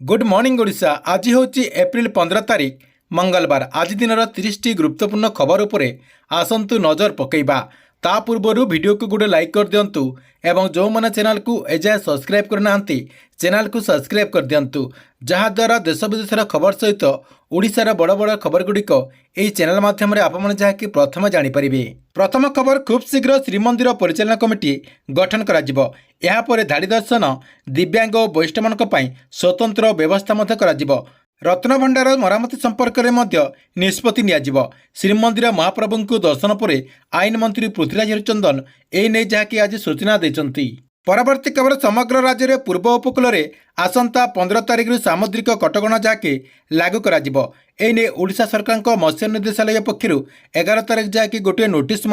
Good morning Odisha. आज हूँ April 15 तारिख मंगलवार। आज दिन 30टी गुरुत्वपूर्ण खबर उपरे आसतु नजर पकईबा। ता पूर्वर वीडियो को गोटे लाइक कर दिंतु एवं जो मैंने चैनल को एजाए सब्सक्राइब करना चैनल को सब्सक्राइब कर दिंतु, जहाद्वारा देश विदेशर खबर सहित ओडिशार बड़ बड़ खबर गुड़िक यही चैनल माध्यम आपने जहाँकि प्रथम जानीपर। प्रथम खबर, खूब शीघ्र श्रीमंदिर परिचालना कमिटी गठन कर धाड़ी दर्शन, दिव्यांग और वरिष्ठ मानी स्वतंत्र व्यवस्था कर रत्नभंडार मरामती संपर्क में निष्पत्ति नियाजिब। श्रीमंदिर महाप्रभु को दर्शन पर आईन मंत्री पृथ्वीराज हरिचंदन एने जहाँकि आज सूचना देते। परवर्ती खबर, समग्र राज्य में पूर्व उपकूल में आसंता 15 तारिख सामुद्रिक कटकणा जहाँकि लागू करने ओडिशा सरकार मत्स्य निर्देशालय पक्षर 11 तारिख जहाँकि गोटे नोटिस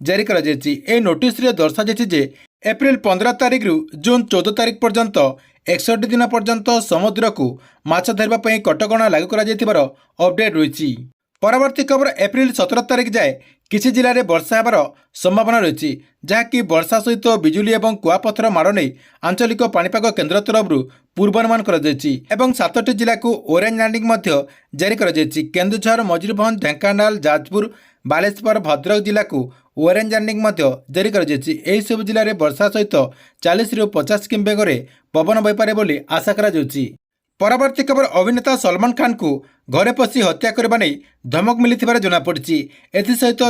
जारी कर नोटिस दर्शाଯାଇଛି एप्रिल 15 तारिख जून 14 तारिख पर्यंत 61 दिन पर्यंत समुद्र को माछ धरने कटकणा लागू कर अपडेट रही। परवर्ती खबर, एप्रिल 17 तारिख जाए किसी जिले में वर्षा होबार संभावना रही, जहाँकि वर्षा सहित बिजुली और कुआपथर माड़ नहीं आंचलिक पाणीपाग केन्द्र तरफ पूर्वानुमान कर 7टी जिला को ऑरेंज वार्निंग जारी कर केन्दुझर, मयूरभंज, ढेंकानाल, जाजपुर, बालेश्वर, भद्रक जिला को ऑरेंज वार्निंग जारी कर सब जिले में वर्षा सहित 40 ରୁ 50 किमी बेगर पवन बहीपे बोली आशा करा। परवर्ती खबर, अभिनेता सलमान खान को घरे पशि हत्या करने नहीं धमक मिली जमापड़ी। एसहित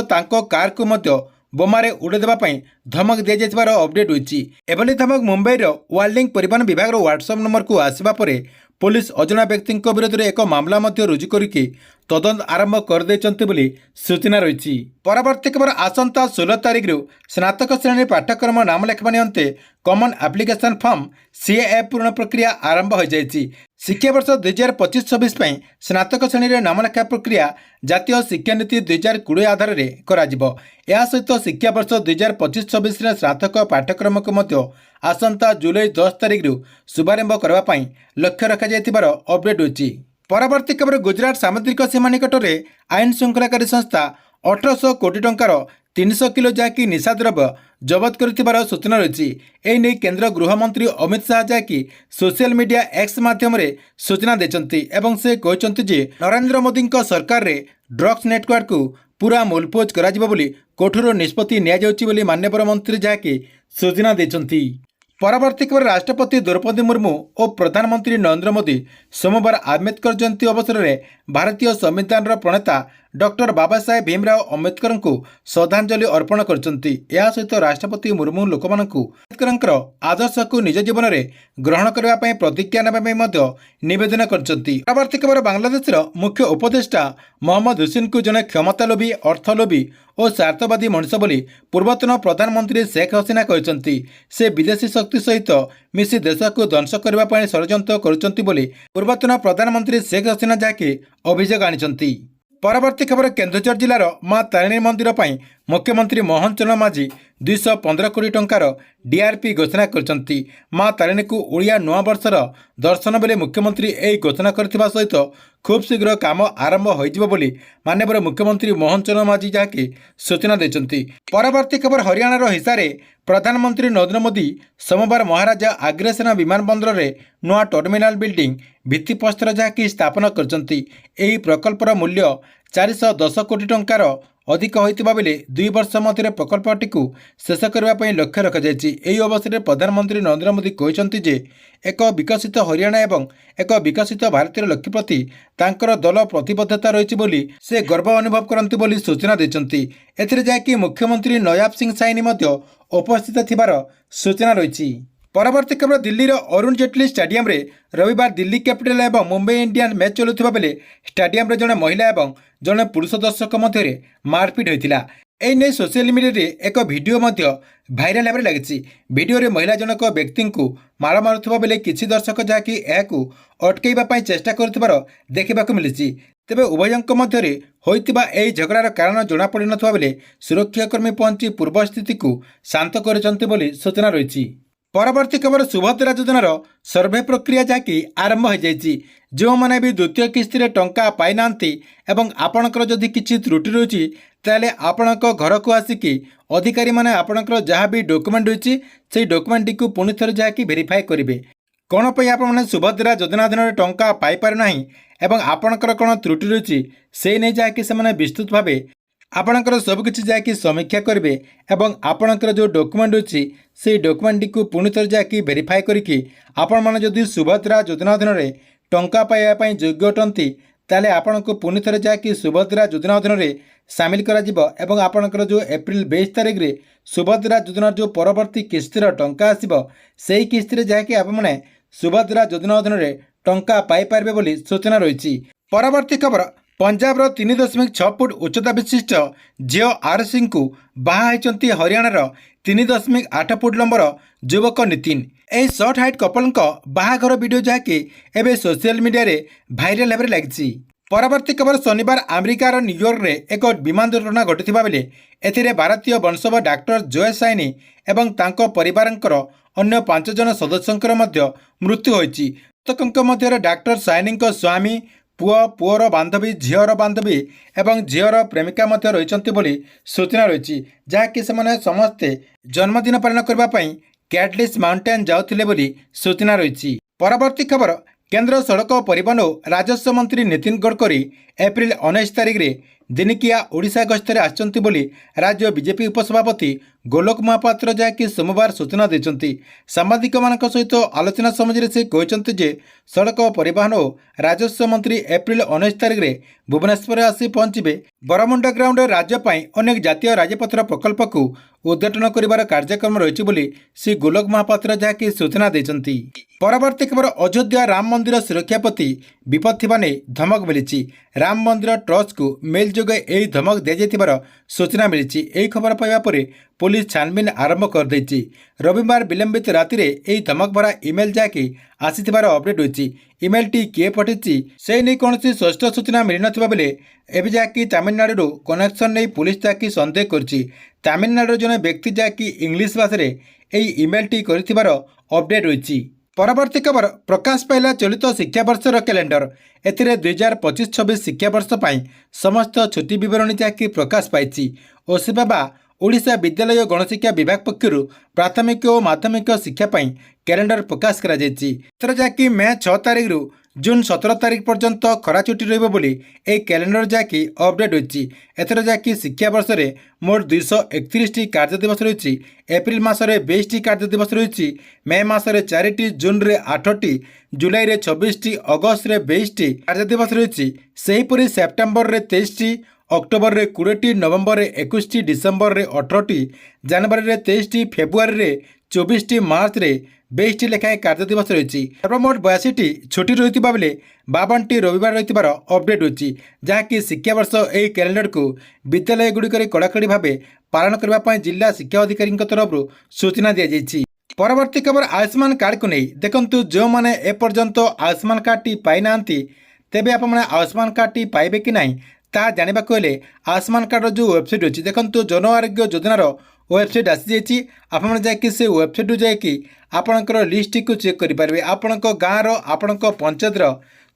कार को बोमारे उड़ेदेवाई धमक दी जाइए अपडेट होती। एभली धमक मुंबईर वार्लिंग परिवहन विभाग व्हाट्सएप नंबर को आसवा पर पुलिस अजना व्यक्ति विरोध में एक मामला रुजु करके तदंत आरंभ कर सूचना रही। परवर्ती खबर, आसंता 16 तारिख स्नातक श्रेणी पाठ्यक्रम नाम लेखा निमंते कमन एप्लिकेशन फॉर्म सीए पूर्ण प्रक्रिया आरंभ हो जाएगी। शिक्षा वर्ष 2025-26 स्नातक श्रेणी में नामलेखा प्रक्रिया जातीय शिक्षा नीति 2020 आधार में कर सहित शिक्षा वर्ष 2025-26 स्नातक पाठ्यक्रम को आसंता जुलाई 10 तारिख शुभारंभ करने लक्ष्य रखा अपडेट होती। परवर्ती खबर, गुजरात सामुद्रिक सीमा निकट में आईन श्रृंखलाकारी संस्था 1800 कोटी टंकार 300 किलो जहाँकि निशा द्रव्य जबत कर सूचना रही। एने केंद्र गृहमंत्री अमित शाह जहाँकि सोशल मीडिया एक्स माध्यम सूचना देते एवं से कहते नरेंद्र मोदी सरकार रे ड्रग्स नेटवर्क को पूरा मूलपोज करा कठोर निष्पत्ति नि माननीय मंत्री जहाँकि सूचना देते। परवर्ती खबर, राष्ट्रपति द्रौपदी मुर्मू और प्रधानमंत्री नरेंद्र मोदी सोमवार आम्बेडकर जयंती अवसर में भारतीय संविधान प्रणेता डॉक्टर बाबा साहेब भीमराव अम्बेडकर को श्रद्धांजलि अर्पण करछंती। या सहित राष्ट्रपति मुर्मू लोकमानंकु अम्बेडकर आदर्श को निज जीवन में ग्रहण करने प्रतिज्ञा नेबा निवेदन करछंती। परवर्ती खबर, बांग्लादेश मुख्य उपदेष्टा मोहम्मद हुसैन को जड़े क्षमता लोभी, अर्थ लोभी और स्वार्थवादी मनुष्य बोली पूर्वतन प्रधानमंत्री शेख हसीना कहते। से विदेशी शक्ति सहित मिसी देश को ध्वंस करने षड्यंत्र करुछंती बोली पूर्वतन प्रधानमंत्री शेख हसीना जहाँकि अभियोग आनिछंती। परवर्ती खबर, केन्दुझर जिलार मां तारिणी मंदिर पर मुख्यमंत्री मोहन चरण माझी 215 कोटी टंकार डीआरपी घोषणा करछंती। मां तारिणी को ओडिया नूआ वर्षर दर्शन बेले मुख्यमंत्री यही घोषणा करथिबा सहित खूब शीघ्र काम आरंभ होइजिबो बोली माननीय मुख्यमंत्री मोहन चरण माझी जहाँकि सूचना देछंती। परवर्ती खबर, हरियाणार हिसारे प्रधानमंत्री नरेंद्र मोदी सोमवार महाराजा आग्रासेना विमान बंदर में नुआ टर्मिनाल बिल्डिंग भित्तिप्रस्तर जहाँकि स्थापन करछंती। एही प्रकल्पर मूल्य 410 कोटी टंकार अधिक होइतिबा बेले 2 वर्ष मध्य प्रकल्पटी को शेष करने लक्ष्य रखाଯାଇଛି। ଏହି ଅବସରରେ प्रधानमंत्री नरेंद्र मोदी कहते जे एक विकसित हरियाणा एवं एक विकसित भारतीय लक्ष्य प्रति तांकर दल प्रतिबद्धता रही बोली से गर्व अनुभव करते बोली सूचना देते। एथिरे जाकि मुख्यमंत्री नयाब सिंह साइनी उपस्थित थिबार सूचना रही। परवर्ती खबर, दिल्ली अरुण जेटली स्टेडियम रे रविवार दिल्ली कैपिटल एवं मुंबई इंडियंस मैच चलुवा बेले स्टेडियम रे जड़े महिला एवं जड़े पुरुष दर्शक मध्य मारपिट होता। एने सोशल मीडिया एक वीडियो भाइराल होगा लगी। भिडियो रे महिला जनक व्यक्ति को माड़ मारुवा बेले किसी दर्शक जहाँकि अटकईवाई चेष्टा कर देखा मिली। तेबे उभयों मध्य होइतिबा एही झगड़ार कारण जनापड़ नथिबा बेले सुरक्षाकर्मी पहुंची पूर्व स्थिति को शांत करछंती बोली सूचना रही। परवर्ती खबर, सुभद्रा योजनार सर्वे प्रक्रिया जहाँकि आरंभ हो जाएगी। जो मैंने भी द्वितीय किस्ती टंका पाई ना एवं आपणकर जदि किसी त्रुटि रही ताले आपणक घर को आसिकी अधिकारी माने आपणकर जहाँ भी डॉक्यूमेंट रही से डॉक्यूमेंट को पुणी थर जहाँकि वेरीफाई करेंगे। କ'ଣ ପାଇଁ ଆପଣମାନେ ସୁଭଦ୍ରା ଯୋଜନା ଅଧୀନରେ ଟଙ୍କା ପାଇପାରୁନାହିଁ ଏବଂ ଆପଣଙ୍କର କ'ଣ ତ୍ରୁଟି ରହିଛି ସେଇ ନେଇ ଯାହାକି ସେମାନେ ବିସ୍ତୃତ ଭାବେ ଆପଣଙ୍କର ସବୁକିଛି ଯାହାକି ସମୀକ୍ଷା କରିବେ ଏବଂ ଆପଣଙ୍କର ଯେଉଁ ଡକୁମେଣ୍ଟ ଅଛି ସେଇ ଡକୁମେଣ୍ଟଟିକୁ ପୁଣି ଥରେ ଯାହାକି ଭେରିଫାଏ କରିକି ଆପଣମାନେ ଯଦି ସୁଭଦ୍ରା ଯୋଜନା ଅଧୀନରେ ଟଙ୍କା ପାଇବା ପାଇଁ ଯୋଗ୍ୟ ଅଟନ୍ତି ତାହେଲେ ଆପଣଙ୍କୁ ପୁଣି ଥରେ ଯାହାକି ସୁଭଦ୍ରା ଯୋଜନା ଅଧୀନରେ ସାମିଲ କରାଯିବ ଏବଂ ଆପଣଙ୍କର ଯେଉଁ ଏପ୍ରିଲ 22 ତାରିଖରେ ସୁଭଦ୍ରା ଯୋଜନାର ଯେଉଁ ପରବର୍ତ୍ତୀ କିସ୍ତିର ଟଙ୍କା ଆସିବ ସେହି କିସ୍ତିରେ ଯାହାକି ଆପଣମାନେ ସୁଭଦ୍ରା ଯୋଜନା ଅଧୀନରେ ଟଙ୍କା ପାଇପାରିବେ ବୋଲି ସୂଚନା ରହିଛି। ପରବର୍ତ୍ତୀ ଖବର, ପଞ୍ଜାବର 3.6 ଫୁଟ ଉଚ୍ଚତା ବିଶିଷ୍ଟ ଝିଅ ଆରସିଙ୍କୁ ବାହା ହୋଇଛନ୍ତି ହରିୟାଣାର 3.8 ଫୁଟ ଲମ୍ବର ଯୁବକ ନିତିନ। ଏହି ସର୍ଟ ହାଇଟ୍ କପଲଙ୍କ ବାହାଘର ଭିଡ଼ିଓ ଯାହାକି ଏବେ ସୋସିଆଲ ମିଡ଼ିଆରେ ଭାଇରାଲ ହେବାରେ ଲାଗିଛି। ପରବର୍ତ୍ତୀ ଖବର, ଶନିବାର ଆମେରିକାର ନ୍ୟୁୟର୍କରେ ଏକ ବିମାନ ଦୁର୍ଘଟଣା ଘଟିଥିବା ବେଳେ ଏଥିରେ ଭାରତୀୟ ବଂଶୋଦ୍ଭବ ଡାକ୍ତର ଜୟ ସାଇନି ଏବଂ ତାଙ୍କ ପରିବାରଙ୍କର ଅନ୍ୟ 5 ଜଣ ସଦସ୍ୟଙ୍କର ମଧ୍ୟ ମୃତ୍ୟୁ ହୋଇଛି। ମୃତକଙ୍କ ମଧ୍ୟରେ ଡାକ୍ତର ସାଇନିଙ୍କ ସ୍ୱାମୀ, ପୁଅ, ପୁଅର ବାନ୍ଧବୀ, ଝିଅର ବାନ୍ଧବୀ ଏବଂ ଝିଅର ପ୍ରେମିକା ମଧ୍ୟ ରହିଛନ୍ତି ବୋଲି ସୂଚନା ରହିଛି, ଯାହାକି ସେମାନେ ସମସ୍ତେ ଜନ୍ମଦିନ ପାଳନ କରିବା ପାଇଁ କ୍ୟାଟଲିସ୍ ମାଉଣ୍ଟେନ୍ ଯାଉଥିଲେ ବୋଲି ସୂଚନା ରହିଛି। ପରବର୍ତ୍ତୀ ଖବର, କେନ୍ଦ୍ର ସଡ଼କ ପରିବହନ ଓ ରାଜସ୍ୱ ମନ୍ତ୍ରୀ ନୀତିନ ଗଡ଼କରୀ ଏପ୍ରିଲ 19 ତାରିଖରେ ଦିନିକିଆ ଓଡ଼ିଶା ଗସ୍ତରେ ଆସିଛନ୍ତି ବୋଲି ରାଜ୍ୟ ବିଜେପି ଉପସଭାପତି ଗୋଲକ ମହାପାତ୍ର ଯାହାକି ସୋମବାର ସୂଚନା ଦେଇଛନ୍ତି। ସାମ୍ବାଦିକମାନଙ୍କ ସହିତ ଆଲୋଚନା ସମୟରେ ସେ କହିଛନ୍ତି ଯେ ସଡ଼କ ପରିବହନ ଓ ରାଜସ୍ୱ ମନ୍ତ୍ରୀ ଏପ୍ରିଲ 19 ତାରିଖରେ ଭୁବନେଶ୍ୱରରେ ଆସି ପହଞ୍ଚିବେ। ବରମୁଣ୍ଡା ଗ୍ରାଉଣ୍ଡରେ ରାଜ୍ୟ ପାଇଁ ଅନେକ ଜାତୀୟ ରାଜପଥର ପ୍ରକଳ୍ପକୁ ଉଦ୍ଘାଟନ କରିବାର କାର୍ଯ୍ୟକ୍ରମ ରହିଛି ବୋଲି ଶ୍ରୀ ଗୋଲକ ମହାପାତ୍ର ଯାହାକି ସୂଚନା ଦେଇଛନ୍ତି। ପରବର୍ତ୍ତୀ ଖବର, ଅଯୋଧ୍ୟା ରାମ ମନ୍ଦିର ସୁରକ୍ଷା ପ୍ରତି ବିପଦ ଥିବା ନେଇ ଧମକ ମିଳିଛି। ରାମ ମନ୍ଦିର ଟ୍ରଷ୍ଟକୁ ମେଲ୍ ଯୋଗେ ଏହି ଧମକ ଦିଆଯାଇଥିବାର ସୂଚନା ମିଳିଛି। ଏହି ଖବର ପାଇବା ପରେ ପୁଲିସ ଛାନବିନ୍ ଆରମ୍ଭ କରିଦେଇଛି। ରବିବାର ବିଳମ୍ବିତ ରାତିରେ ଏହି ଧମକ ଭରା ଇମେଲ୍ ଯାହାକି ଆସିଥିବାର ଅପଡେଟ୍ ହୋଇଛି। ଇମେଲ୍ଟି କିଏ ପଠାଇଛି ସେ ନେଇ କୌଣସି ସ୍ପଷ୍ଟ ସୂଚନା ମିଳିନଥିବା ବେଳେ ଏବେ ଯାହାକି ତାମିଲନାଡୁରୁ କନେକ୍ସନ୍ ନେଇ ପୁଲିସ ଯାହାକି ସନ୍ଦେହ କରିଛି। ତାମିଲନାଡୁର ଜଣେ ବ୍ୟକ୍ତି ଯାହାକି ଇଂଲିଶ ଭାଷାରେ ଏହି ଇମେଲ୍ଟି କରିଥିବାର ଅପଡେଟ୍ ହୋଇଛି। ପରବର୍ତ୍ତୀ ଖବର, ପ୍ରକାଶ ପାଇଲା ଚଳିତ ଶିକ୍ଷାବର୍ଷର କ୍ୟାଲେଣ୍ଡର। ଏଥିରେ 2025-26 ଶିକ୍ଷାବର୍ଷ ପାଇଁ ସମସ୍ତ ଛୁଟି ବିବରଣୀ ଯାହାକି ପ୍ରକାଶ ପାଇଛି। ଓସିବାବା ଓଡ଼ିଶା ବିଦ୍ୟାଳୟ ଓ ଗଣଶିକ୍ଷା ବିଭାଗ ପକ୍ଷରୁ ପ୍ରାଥମିକ ଓ ମାଧ୍ୟମିକ ଶିକ୍ଷା ପାଇଁ କ୍ୟାଲେଣ୍ଡର ପ୍ରକାଶ କରାଯାଇଛି। ଏଥର ଯାହାକି ମେ 6 ତାରିଖରୁ ଜୁନ୍ 17 ତାରିଖ ପର୍ଯ୍ୟନ୍ତ ଖରା ଛୁଟି ରହିବ ବୋଲି ଏହି କ୍ୟାଲେଣ୍ଡର ଯାହାକି ଅପଡେଟ୍ ହୋଇଛି। ଏଥର ଯାହାକି ଶିକ୍ଷାବର୍ଷରେ ମୋଟ 231ଟି କାର୍ଯ୍ୟ ଦିବସ ରହିଛି। ଏପ୍ରିଲ ମାସରେ 22ଟି କାର୍ଯ୍ୟ ଦିବସ ରହିଛି। ମେ ମାସରେ 4ଟି, ଜୁନ୍ରେ 8ଟି, ଜୁଲାଇରେ 26ଟି, ଅଗଷ୍ଟରେ 22ଟି କାର୍ଯ୍ୟ ଦିବସ ରହିଛି। ସେହିପରି ସେପ୍ଟେମ୍ବରରେ 23ଟି, ଅକ୍ଟୋବରରେ 20ଟି, ନଭେମ୍ବରରେ 21ଟି, ଡିସେମ୍ବରରେ 18ଟି, ଜାନୁଆରୀରେ 23ଟି, ଫେବୃଆରୀରେ 24ଟି, ମାର୍ଚ୍ଚରେ 22ଟି ଲେଖାଏଁ କାର୍ଯ୍ୟ ଦିବସ ରହିଛି। ସର୍ବମୋଟ 82ଟି ଛୁଟି ରହିଥିବା ବେଳେ 52ଟି ରବିବାର ରହିଥିବାର ଅପଡେଟ୍ ହୋଇଛି, ଯାହାକି ଶିକ୍ଷାବର୍ଷ ଏହି କ୍ୟାଲେଣ୍ଡରକୁ ବିଦ୍ୟାଳୟଗୁଡ଼ିକରେ କଡ଼ାକଡ଼ି ଭାବେ ପାଳନ କରିବା ପାଇଁ ଜିଲ୍ଲା ଶିକ୍ଷା ଅଧିକାରୀଙ୍କ ତରଫରୁ ସୂଚନା ଦିଆଯାଇଛି। ପରବର୍ତ୍ତୀ ଖବର, ଆୟୁଷ୍ମାନ କାର୍ଡକୁ ନେଇ ଦେଖନ୍ତୁ, ଯେଉଁମାନେ ଏପର୍ଯ୍ୟନ୍ତ ଆୟୁଷ୍ମାନ କାର୍ଡଟି ପାଇନାହାନ୍ତି ତେବେ ଆପଣମାନେ ଆୟୁଷ୍ମାନ କାର୍ଡଟି ପାଇବେ କି ନାହିଁ ତାହା ଜାଣିବାକୁ ହେଲେ ଆୟୁଷ୍ମାନ କାର୍ଡର ଯେଉଁ ୱେବସାଇଟ୍ ଅଛି ଦେଖନ୍ତୁ, ଜନ ଆରୋଗ୍ୟ ଯୋଜନାର ୱେବସାଇଟ୍ ଆସିଯାଇଛି। ଆପଣମାନେ ଯାଇକି ସେ ୱେବସାଇଟ୍ରୁ ଯାଇକି ଆପଣଙ୍କର ଲିଷ୍ଟଟିକୁ ଚେକ୍ କରିପାରିବେ। ଆପଣଙ୍କ ଗାଁର, ଆପଣଙ୍କ ପଞ୍ଚାୟତର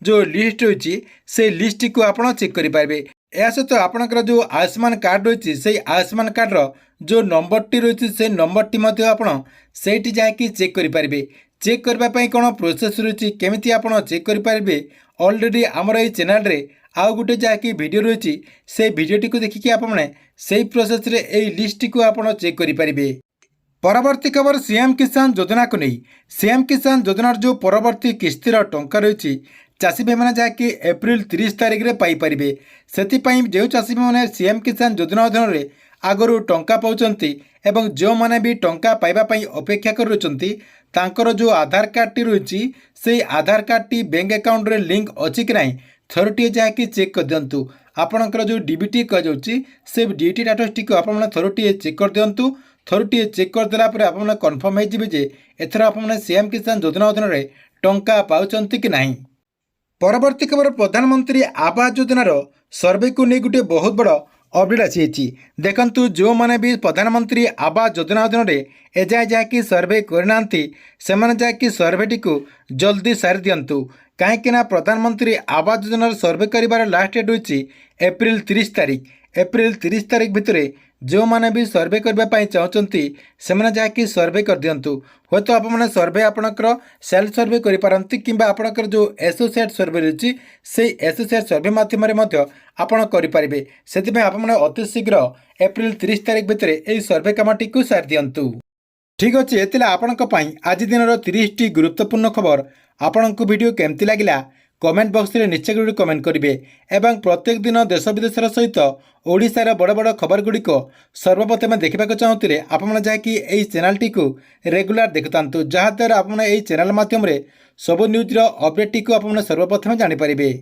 ଯେଉଁ ଲିଷ୍ଟ ରହିଛି ସେଇ ଲିଷ୍ଟଟିକୁ ଆପଣ ଚେକ୍ କରିପାରିବେ। ଏହା ସହିତ ଆପଣଙ୍କର ଯେଉଁ ଆୟୁଷ୍ମାନ କାର୍ଡ ରହିଛି ସେଇ ଆୟୁଷ୍ମାନ କାର୍ଡର ଯେଉଁ ନମ୍ବରଟି ରହିଛି ସେଇ ନମ୍ବରଟି ମଧ୍ୟ ଆପଣ ସେଇଠି ଯାଇକି ଚେକ୍ କରିପାରିବେ। ଚେକ୍ କରିବା ପାଇଁ କ'ଣ ପ୍ରୋସେସ୍ ରହିଛି, କେମିତି ଆପଣ ଚେକ୍ କରିପାରିବେ, ଅଲରେଡ଼ି ଆମର ଏହି ଚ୍ୟାନେଲରେ ଆଉ ଗୋଟେ ଯାହାକି ଭିଡ଼ିଓ ରହିଛି, ସେଇ ଭିଡ଼ିଓଟିକୁ ଦେଖିକି ଆପଣମାନେ ସେଇ ପ୍ରୋସେସ୍ରେ ଏହି ଲିଷ୍ଟଟିକୁ ଆପଣ ଚେକ୍ କରିପାରିବେ। ପରବର୍ତ୍ତୀ ଖବର, ସିଏମ୍ କିଷାନ ଯୋଜନାକୁ ନେଇ ସିଏମ୍ କିଷାନ ଯୋଜନାର ଯେଉଁ ପରବର୍ତ୍ତୀ କିସ୍ତିର ଟଙ୍କା ରହିଛି ଚାଷୀ ଭାଇମାନେ ଯାହାକି ଏପ୍ରିଲ 30 ତାରିଖରେ ପାଇପାରିବେ। ସେଥିପାଇଁ ଯେଉଁ ଚାଷୀ ଭାଇମାନେ ସିଏମ୍ କିଷାନ ଯୋଜନା ଅଧୀନରେ ଆଗରୁ ଟଙ୍କା ପାଉଛନ୍ତି ଏବଂ ଯେଉଁମାନେ ବି ଟଙ୍କା ପାଇବା ପାଇଁ ଅପେକ୍ଷା କରୁଛନ୍ତି ତାଙ୍କର ଯେଉଁ ଆଧାର କାର୍ଡ଼ଟି ରହିଛି ସେଇ ଆଧାର କାର୍ଡ଼ଟି ବ୍ୟାଙ୍କ ଆକାଉଣ୍ଟରେ ଲିଙ୍କ ଅଛି କି ନାହିଁ ଥରୁଟିଏ ଯାହାକି ଚେକ୍ କରିଦିଅନ୍ତୁ। ଆପଣଙ୍କର ଯେଉଁ ଡିବିଟି କୁହାଯାଉଛି ସେ ଡିଟି ଷ୍ଟାଟସଟିକୁ ଆପଣମାନେ ଥରୁଟିଏ ଚେକ୍ କରିଦିଅନ୍ତୁ। ଥରୁଟିଏ ଚେକ୍ କରିଦେଲା ପରେ ଆପଣମାନେ କନଫର୍ମ ହେଇଯିବେ ଯେ ଏଥର ଆପଣମାନେ ସିଏମ୍ କିଷାନ ଯୋଜନା ଅଧୀନରେ ଟଙ୍କା ପାଉଛନ୍ତି କି ନାହିଁ। ପରବର୍ତ୍ତୀ ଖବର, ପ୍ରଧାନମନ୍ତ୍ରୀ ଆବାସ ଯୋଜନାର ସର୍ଭେକୁ ନେଇ ଗୋଟିଏ ବହୁତ ବଡ଼ ଅପଡେଟ୍ ଆସିଯାଇଛି। ଦେଖନ୍ତୁ, ଯେଉଁମାନେ ବି ପ୍ରଧାନମନ୍ତ୍ରୀ ଆବାସ ଯୋଜନା ଅଧୀନରେ ଏଯାଏଁ ଯାହାକି ସର୍ଭେ କରିନାହାନ୍ତି ସେମାନେ ଯାହାକି ସର୍ଭେଟିକୁ ଜଲ୍ଦି ସାରି ଦିଅନ୍ତୁ। କାହିଁକିନା ପ୍ରଧାନମନ୍ତ୍ରୀ ଆବାସ ଯୋଜନାର ସର୍ଭେ କରିବାର ଲାଷ୍ଟ ଡେଟ୍ ହେଉଛି ଏପ୍ରିଲ 30 ତାରିଖ। ଏପ୍ରିଲ 30 ତାରିଖ ଭିତରେ जो मैंने भी सर्वे करने चाहते से जहाँकि सर्वे कर दिंतु हे तो आपने सर्वे आपणकर सेल्फ सर्वे करेंगे कि आपणकर जो एसोसिएट सर्वे रही से एसोसिएट सर्वे मध्यम आपण करेंगे से आपने अति शीघ्र एप्रिल 30 तारिख भितर यह सर्वे कामटी को सारी दिंतु। ठीक अच्छे ये आपण आज दिन 30टी गुरुत्वपूर्ण खबर आपण को वीडियो केमती लगिला कमेंट बॉक्स में निश्चय गुड़ी कमेंट करेंगे एवं प्रत्येक दिन देश विदेशर सहित ओडिशार बड़ बड़ खबर गुड़िक सर्वप्रथम देखा चाहूँगे आपने जहाँकि यही चैनल को रेगुलर देखुता जहाँद्वारा आपने यही चैनल माध्यम सबू न्यूज्र अपडेट टी सर्वप्रथम जानीपर।